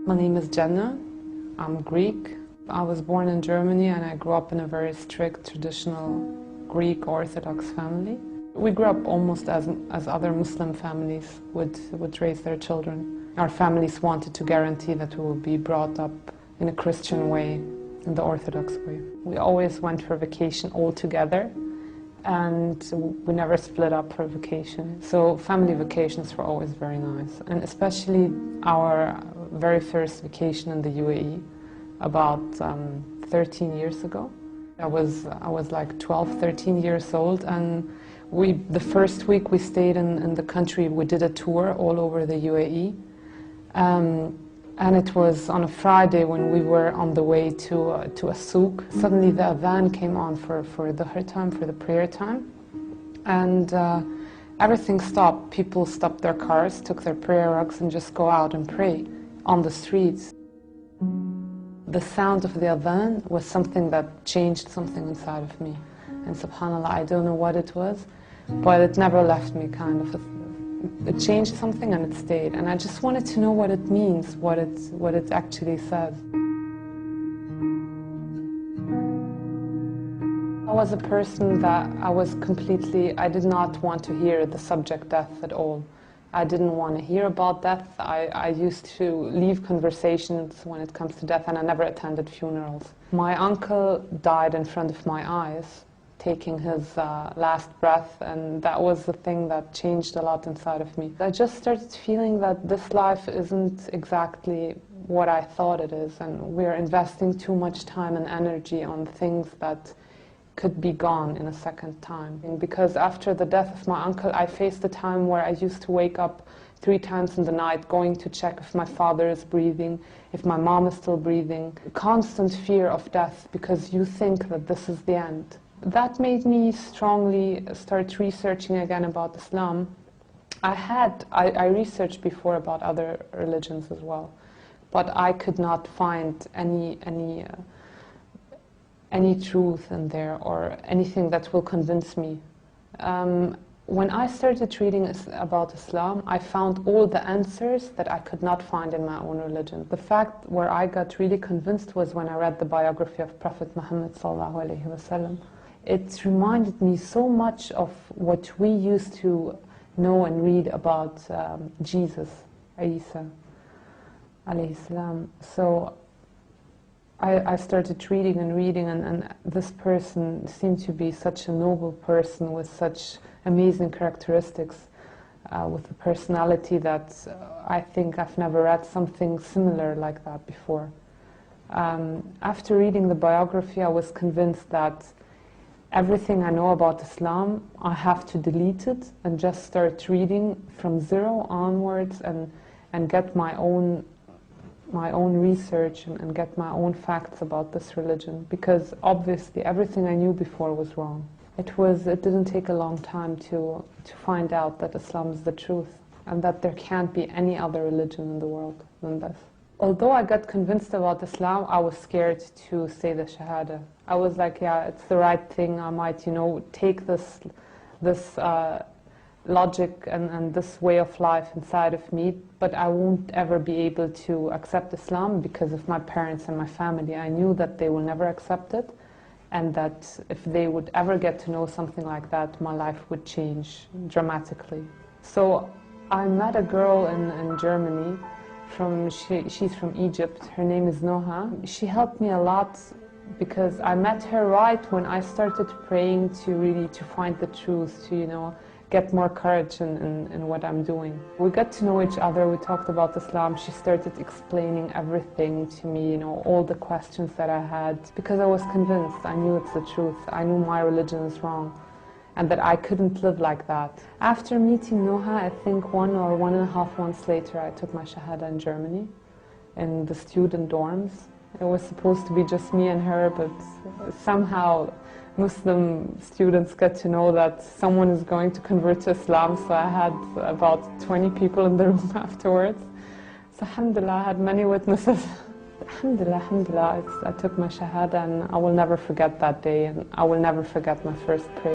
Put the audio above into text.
My name is Jenna. I'm Greek. I was born in Germany and I grew up in a very strict, traditional Greek Orthodox family. We grew up almost as other Muslim families would raise their children. Our families wanted to guarantee that we would be brought up in a Christian way, in the Orthodox way. We always went for vacation all together, and we never split up for vacation. So family vacations were always very nice, and especially our very first vacation in the UAE about 13 years ago. I was like 12, 13 years old, and the first week we stayed in the country, we did a tour all over the UAE. And it was on a Friday when we were on the way to a souk. Suddenly the adhan came on for the dhuhr time, for the prayer time. And everything stopped. People stopped their cars, took their prayer rugs and just go out and pray on the streets. The sound of the adhan was something that changed something inside of me. And subhanAllah, I don't know what it was, but it never left me, kind of. It changed something and it stayed. And I just wanted to know what it means, what it actually says. I was a person that I did not want to hear the subject death at all. I didn't want to hear about death. I used to leave conversations when it comes to death, and I never attended funerals. My uncle died in front of my eyes, taking his last breath, and that was the thing that changed a lot inside of me. I just started feeling that this life isn't exactly what I thought it is, and we're investing too much time and energy on things that could be gone in a second time. And because after the death of my uncle, I faced a time where I used to wake up 3 times in the night going to check if my father is breathing, if my mom is still breathing. Constant fear of death because you think that this is the end. That made me strongly start researching again about Islam. I researched before about other religions as well, but I could not find any truth in there or anything that will convince me. When I started reading about Islam, I found all the answers that I could not find in my own religion. The fact where I got really convinced was when I read the biography of Prophet Muhammad sallallahu alaihi wasallam. It reminded me so much of what we used to know and read about Jesus, Isa alayhi salam. So I started reading and reading, and this person seemed to be such a noble person with such amazing characteristics, with a personality that I think I've never read something similar like that before. After reading the biography, I was convinced that everything I know about Islam, I have to delete it and just start reading from zero onwards and get my own research and get my own facts about this religion, because obviously everything I knew before was wrong. It didn't take a long time to find out that Islam is the truth and that there can't be any other religion in the world than this. Although I got convinced about Islam, I was scared to say the Shahada. I was like, yeah, it's the right thing. I might, take this logic and this way of life inside of me, but I won't ever be able to accept Islam because of my parents and my family. I knew that they will never accept it, and that if they would ever get to know something like that, my life would change dramatically. So I met a girl in Germany. She's from Egypt. Her name is Noha. She helped me a lot because I met her right when I started praying to find the truth, to get more courage in what I'm doing. We got to know each other. We talked about Islam. She started explaining everything to me, all the questions that I had, because I was convinced. I knew it's the truth. I knew my religion is wrong, and that I couldn't live like that. After meeting Noha, I think 1 or 1.5 months later, I took my Shahada in Germany, in the student dorms. It was supposed to be just me and her, but somehow Muslim students get to know that someone is going to convert to Islam, so I had about 20 people in the room afterwards. So alhamdulillah, I had many witnesses. Alhamdulillah, I took my Shahada, and I will never forget that day, and I will never forget my first prayer.